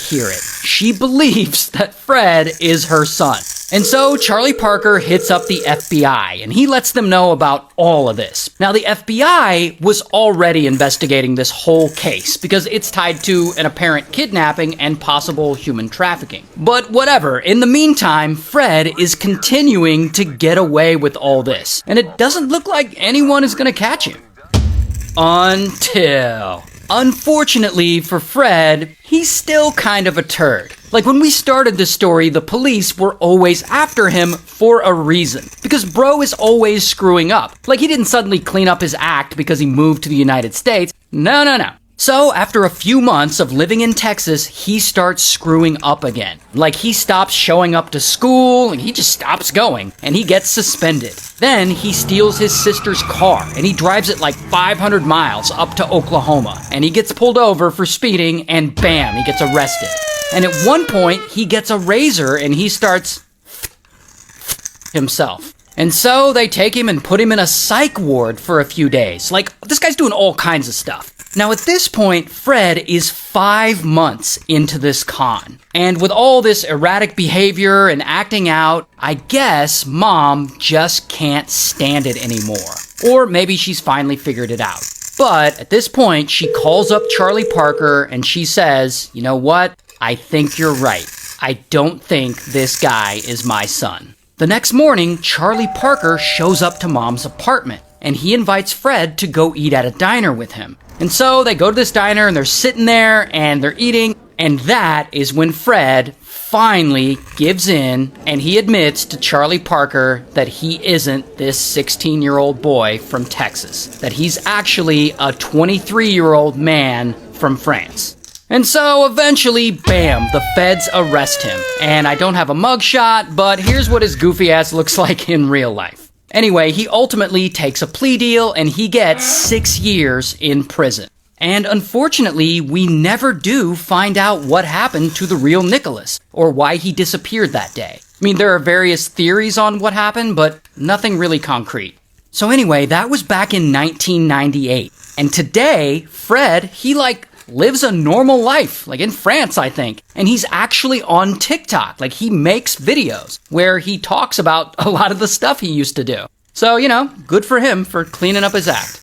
hear it. She believes that Fred is her son. And so Charlie Parker hits up the FBI, and he lets them know about all of this. Now, the FBI was already investigating this whole case because it's tied to an apparent kidnapping and possible human trafficking. But whatever, in the meantime, Fred is continuing to get away with all this, and it doesn't look like anyone is gonna catch him. Unfortunately for Fred, he's still kind of a turd. Like, when we started this story, the police were always after him for a reason. Because bro is always screwing up. Like, he didn't suddenly clean up his act because he moved to the United States. No. So, after a few months of living in Texas, he starts screwing up again. Like, he stops showing up to school, and he just stops going, and he gets suspended. Then, he steals his sister's car, and he drives it like 500 miles up to Oklahoma, and he gets pulled over for speeding, and bam, he gets arrested. And at one point, he gets a razor, and he starts himself. And so, they take him and put him in a psych ward for a few days. Like, this guy's doing all kinds of stuff. Now, at this point, Fred is 5 months into this con. And with all this erratic behavior and acting out, I guess Mom just can't stand it anymore. Or maybe she's finally figured it out. But at this point, she calls up Charlie Parker and she says, "You know what? I think you're right. I don't think this guy is my son." The next morning, Charlie Parker shows up to Mom's apartment, and he invites Fred to go eat at a diner with him. And so they go to this diner, and they're sitting there, and they're eating, and that is when Fred finally gives in, and he admits to Charlie Parker that he isn't this 16-year-old boy from Texas, that he's actually a 23-year-old man from France. And so, eventually, bam, the feds arrest him. And I don't have a mugshot, but here's what his goofy ass looks like in real life. Anyway, he ultimately takes a plea deal, and he gets 6 years in prison. And unfortunately, we never do find out what happened to the real Nicholas, or why he disappeared that day. I mean, there are various theories on what happened, but nothing really concrete. So anyway, that was back in 1998. And today, Fred, he lives a normal life, like in France, I think. And he's actually on TikTok. Like, he makes videos where he talks about a lot of the stuff he used to do. So, good for him for cleaning up his act.